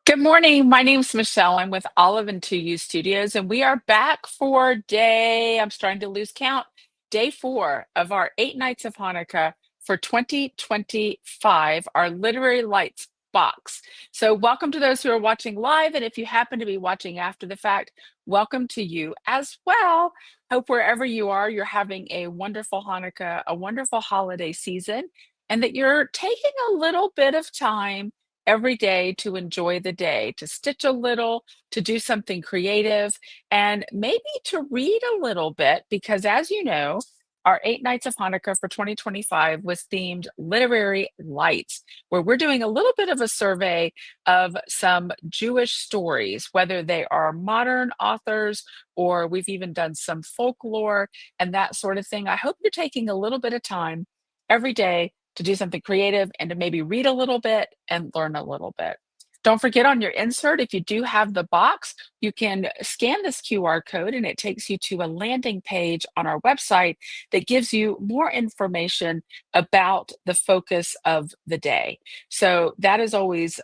Good morning. My name's Michelle. I'm with Olive and 2U Studios, and we are back for I'm starting to lose count, day 4 of our 8 Nights of Hanukkah for 2025, our Literary Lights box. So, welcome to those who are watching live, and if you happen to be watching after the fact, welcome to you as well. Hope wherever you are, you're having a wonderful Hanukkah, a wonderful holiday season, and that you're taking a little bit of time every day to enjoy the day, to stitch a little, to do something creative, and maybe to read a little bit, because as you know, our 8 Nights of Hanukkah for 2025 was themed Literary Lights, where we're doing a little bit of a survey of some Jewish stories, whether they are modern authors or we've even done some folklore and that sort of thing. I hope you're taking a little bit of time every day to do something creative and to maybe read a little bit and learn a little bit. Don't forget on your insert, if you do have the box, you can scan this QR code and it takes you to a landing page on our website that gives you more information about the focus of the day. So that is always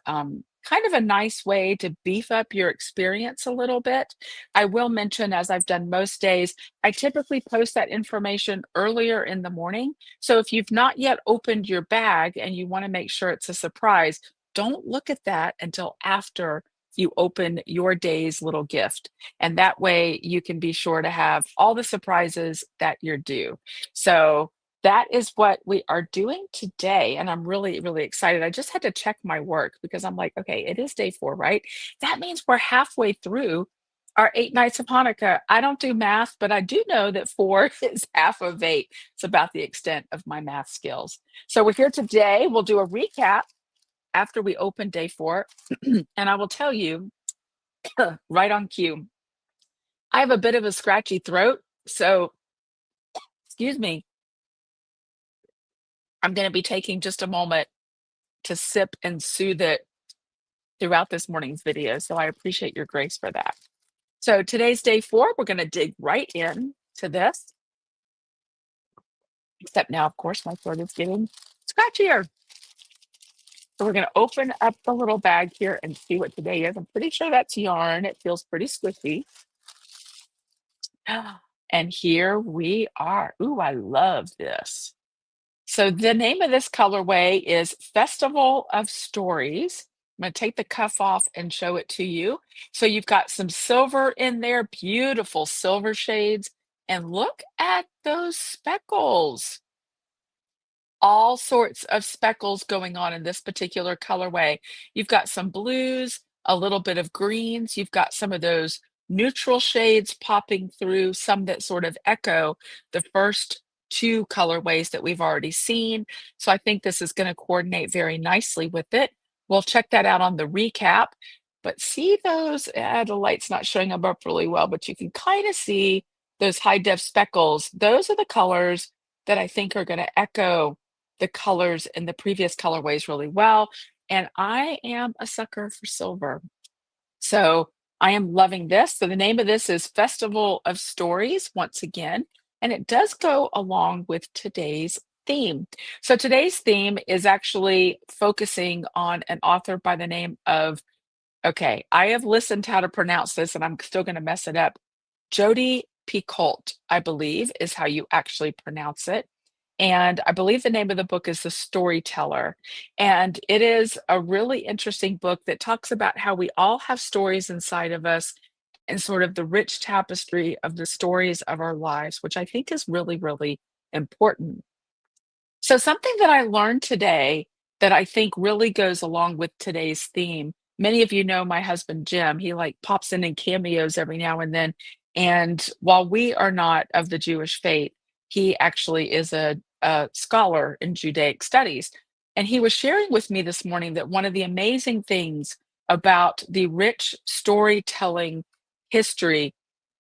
kind of a nice way to beef up your experience a little bit. I will mention, as I've done most days, I typically post that information earlier in the morning, so if you've not yet opened your bag and you want to make sure it's a surprise, don't look at that until after you open your day's little gift. And that way you can be sure to have all the surprises that you're due. So that is what we are doing today. And I'm really, really excited. I just had to check my work because I'm like, okay, it is day 4, right? That means we're halfway through our 8 Nights of Hanukkah. I don't do math, but I do know that 4 is half of 8. It's about the extent of my math skills. So we're here today. We'll do a recap after we open day 4. And I will tell you right on cue, I have a bit of a scratchy throat. So, excuse me, I'm going to be taking just a moment to sip and soothe it throughout this morning's video. So I appreciate your grace for that. So today's day 4. We're going to dig right in to this. Except now, of course, my throat is getting scratchier. So we're going to open up the little bag here and see what today is. I'm pretty sure that's yarn. It feels pretty squishy. And here we are. Ooh, I love this. So the name of this colorway is Festival of Stories. I'm going to take the cuff off and show it to you. So you've got some silver in there, beautiful silver shades. And look at those speckles. All sorts of speckles going on in this particular colorway. You've got some blues, a little bit of greens. You've got some of those neutral shades popping through, some that sort of echo the first 2 colorways that we've already seen. So I think this is going to coordinate very nicely with it. We'll check that out on the recap. But see those, the light's not showing them up really well, but you can kind of see those high def speckles. Those are the colors that I think are going to echo the colors in the previous colorways really well. And I am a sucker for silver. So I am loving this. So the name of this is Festival of Stories once again, and it does go along with today's theme. So today's theme is actually focusing on an author by the name of, okay, I have listened to how to pronounce this and I'm still going to mess it up. Jodi Picoult, I believe, is how you actually pronounce it. And I believe the name of the book is The Storyteller. And it is a really interesting book that talks about how we all have stories inside of us and sort of the rich tapestry of the stories of our lives, which I think is really, really important. So, something that I learned today that I think really goes along with today's theme. Many of you know my husband Jim. He like pops in cameos every now and then. And while we are not of the Jewish faith, he actually is a scholar in Judaic studies. And he was sharing with me this morning that one of the amazing things about the rich storytelling history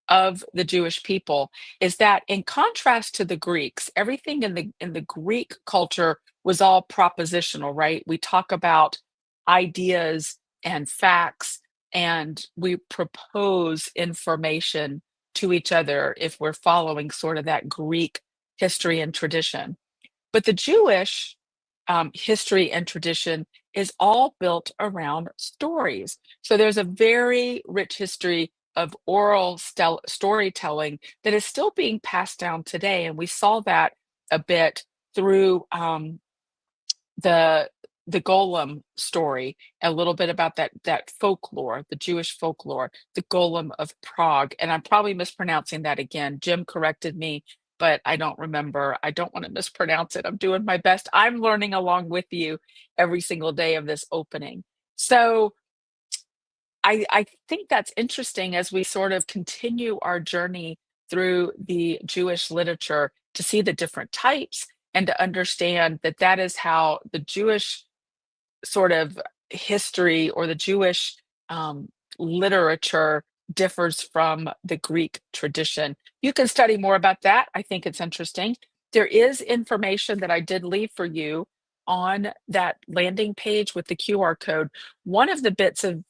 of the Jewish people is that in contrast to the Greeks, everything in the Greek culture was all propositional, right? We talk about ideas and facts and we propose information to each other if we're following sort of that Greek history and tradition. But the Jewish history and tradition is all built around stories. So there's a very rich history of oral storytelling that is still being passed down today. And we saw that a bit through the the golem story, a little bit about that folklore, the Jewish folklore, the golem of Prague. And I'm probably mispronouncing that again. Jim corrected me, but I don't remember. I don't want to mispronounce it. I'm doing my best. I'm learning along with you every single day of this opening. So I think that's interesting as we sort of continue our journey through the Jewish literature to see the different types and to understand that that is how the Jewish sort of history or the Jewish um, literature differs from the Greek tradition. You can study more about that. I think it's interesting. There is information that I did leave for you on that landing page with the QR code. One of the bits of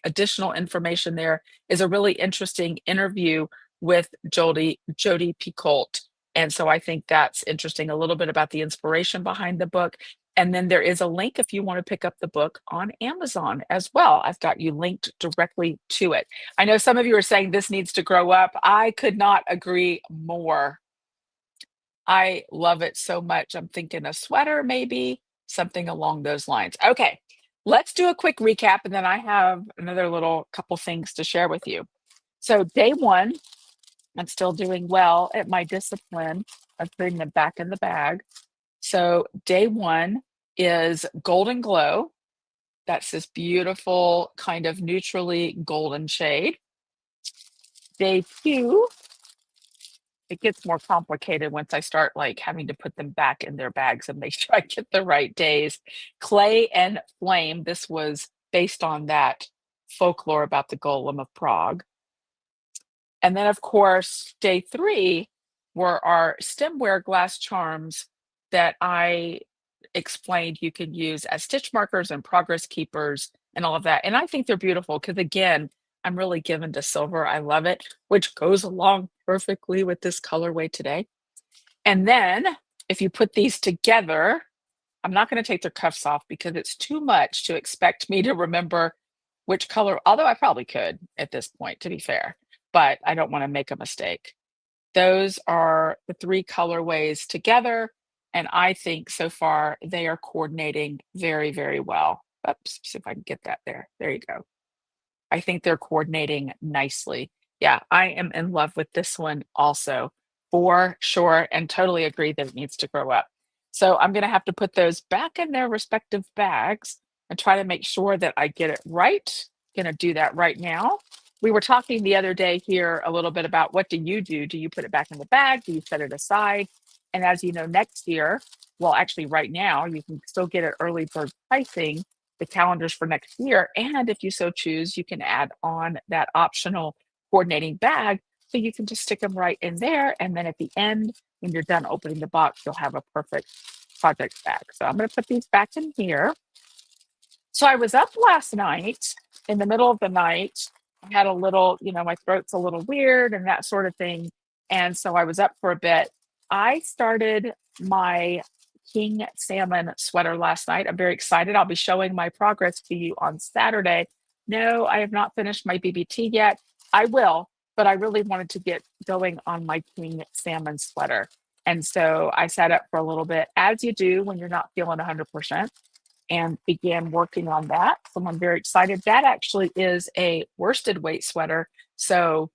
additional information there is a really interesting interview with Jodi Picoult. And so I think that's interesting, a little bit about the inspiration behind the book, and then there is a link if you want to pick up the book on Amazon as well. I've got you linked directly to it. I know some of you are saying this needs to grow up. I could not agree more. I love it so much. I'm thinking a sweater, maybe something along those lines. Okay, let's do a quick recap, and then I have another little couple things to share with you. So, day one, I'm still doing well at my discipline of putting them back in the bag. So day one is Golden Glow. That's this beautiful kind of neutrally golden shade. Day two, it gets more complicated once I start like having to put them back in their bags and make sure I get the right days. Clay and Flame. This was based on that folklore about the Golem of Prague. And then, of course, day three were our stemware glass charms that I explained you could use as stitch markers and progress keepers and all of that. And I think they're beautiful because, again, I'm really given to silver. I love it, which goes along perfectly with this colorway today. And then if you put these together, I'm not going to take their cuffs off because it's too much to expect me to remember which color, although I probably could at this point, to be fair, but I don't want to make a mistake. Those are the three colorways together, and I think so far they are coordinating very, very well. Oops, see if I can get that there. There you go. I think they're coordinating nicely. Yeah, I am in love with this one also, for sure, and totally agree that it needs to grow up. So I'm going to have to put those back in their respective bags and try to make sure that I get it right. Going to do that right now. We were talking the other day here a little bit about what do you do? Do you put it back in the bag? Do you set it aside? And as you know, next year, well, actually, right now, you can still get it early bird pricing, the calendars for next year. And if you so choose, you can add on that optional coordinating bag. So you can just stick them right in there. And then at the end, when you're done opening the box, you'll have a perfect project bag. So I'm going to put these back in here. So I was up last night in the middle of the night. I had a little, my throat's a little weird and that sort of thing. And so I was up for a bit. I started my king salmon sweater last night. I'm very excited. I'll be showing my progress to you on Saturday. No, I have not finished my BBT yet. I will, but I really wanted to get going on my king salmon sweater. And so I sat up for a little bit, as you do when you're not feeling 100%, and began working on that. So I'm very excited. That actually is a worsted weight sweater. So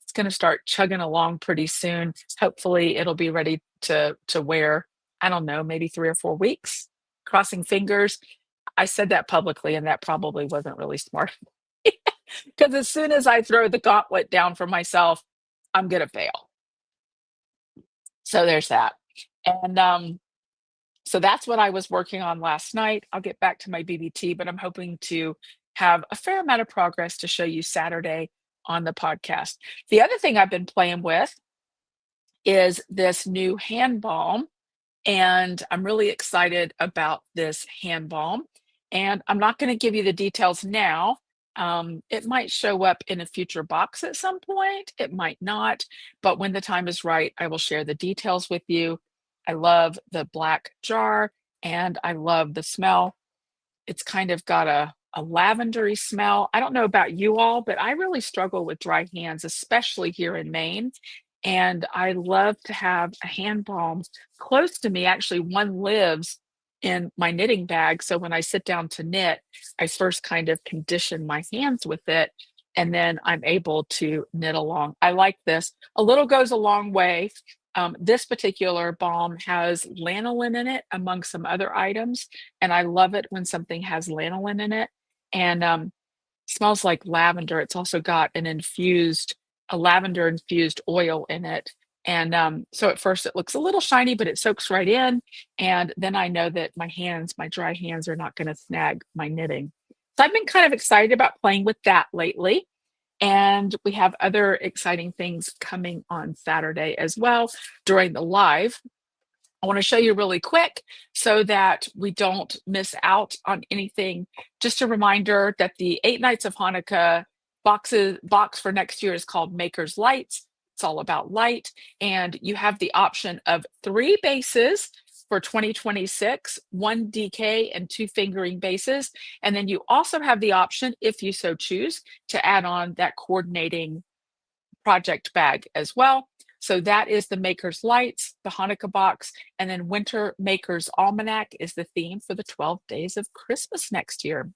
it's going to start chugging along pretty soon. Hopefully it'll be ready to wear, I don't know, maybe 3 or 4 weeks. Crossing fingers. I said that publicly and that probably wasn't really smart. Because as soon as I throw the gauntlet down for myself, I'm going to fail. So there's that. And so that's what I was working on last night. I'll get back to my BBT, but I'm hoping to have a fair amount of progress to show you Saturday on the podcast. The other thing I've been playing with is this new hand balm, and I'm really excited about this hand balm. And I'm not going to give you the details now. It might show up in a future box at some point. It might not, but when the time is right, I will share the details with you. I love the black jar. and I love the smell. It's kind of got a lavendery smell. I don't know about you all, but I really struggle with dry hands, especially here in Maine. And I love to have a hand balm close to me. Actually, one lives in my knitting bag. So when I sit down to knit, I first kind of condition my hands with it, and then I'm able to knit along. I like this. A little goes a long way. This particular balm has lanolin in it, among some other items, and I love it when something has lanolin in it, and, smells like lavender. It's also got a lavender infused oil in it, and, so at first it looks a little shiny, but it soaks right in, and then I know that my dry hands are not gonna snag my knitting. So I've been kind of excited about playing with that lately, and we have other exciting things coming on Saturday as well during the live. I want to show you really quick so that we don't miss out on anything. Just a reminder that the Eight Nights of Hanukkah box for next year is called Maker's Lights. It's all about light, and you have the option of three bases for 2026, one DK and two fingering bases. And then you also have the option, if you so choose, to add on that coordinating project bag as well. So that is the Maker's Lights, the Hanukkah box, and then Winter Maker's Almanac is the theme for the 12 days of Christmas next year.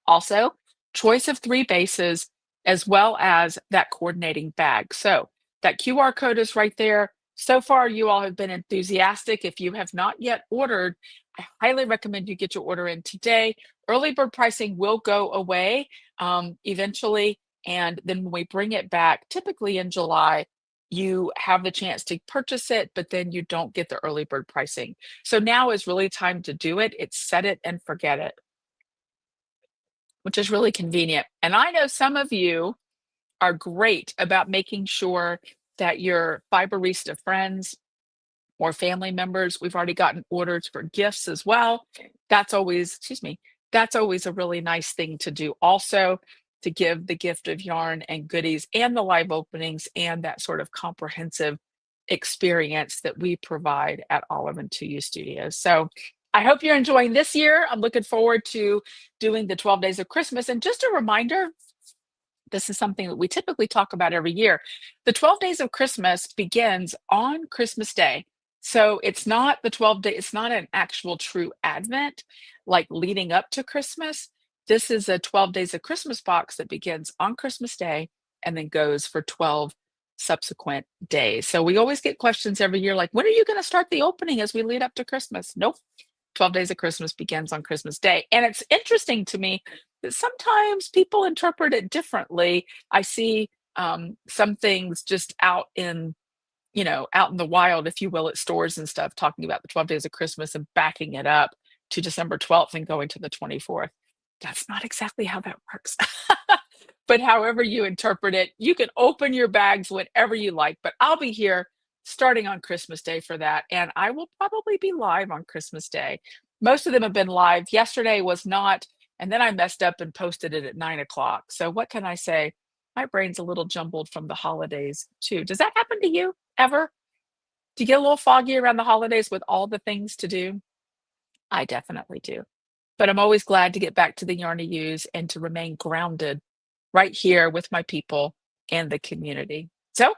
Also, choice of three bases as well as that coordinating bag. So that QR code is right there. So far, you all have been enthusiastic. If you have not yet ordered, I highly recommend you get your order in today. Early bird pricing will go away eventually. And then when we bring it back, typically in July, you have the chance to purchase it, but then you don't get the early bird pricing. So now is really time to do it. It's set it and forget it, which is really convenient. And I know some of you are great about making sure that your Fiberista friends or family members, we've already gotten orders for gifts as well. Excuse me, that's always a really nice thing to do also, to give the gift of yarn and goodies and the live openings and that sort of comprehensive experience that we provide at Olive and Tuya Studios. So I hope you're enjoying this year. I'm looking forward to doing the 12 days of Christmas. And just a reminder, this is something that we typically talk about every year. The 12 days of Christmas begins on Christmas Day. So it's not the 12 day, it's not an actual true Advent like leading up to Christmas. This is a 12 days of Christmas box that begins on Christmas Day and then goes for 12 subsequent days. So we always get questions every year like, when are you going to start the opening as we lead up to Christmas? Nope. 12 Days of Christmas begins on Christmas Day. And it's interesting to me that sometimes people interpret it differently. I see some things just out in the wild, if you will, at stores and stuff, talking about the 12 Days of Christmas and backing it up to December 12th and going to the 24th. That's not exactly how that works. But however you interpret it, you can open your bags whenever you like. But I'll be here starting on Christmas Day for that. And I will probably be live on Christmas Day. Most of them have been live. Yesterday was not. And then I messed up and posted it at 9 o'clock. So what can I say? My brain's a little jumbled from the holidays too. Does that happen to you ever? Do you get a little foggy around the holidays with all the things to do? I definitely do. But I'm always glad to get back to the yarn to use and to remain grounded right here with my people and the community. So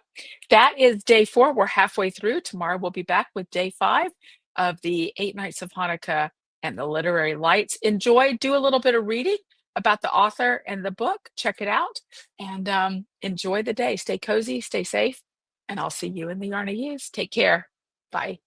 that is day 4. We're halfway through. Tomorrow we'll be back with day 5 of the 8 Nights of Hanukkah and the Literary Lights. Enjoy, do a little bit of reading about the author and the book. Check it out and enjoy the day. Stay cozy, stay safe, and I'll see you in the yarn to use. Take care. Bye.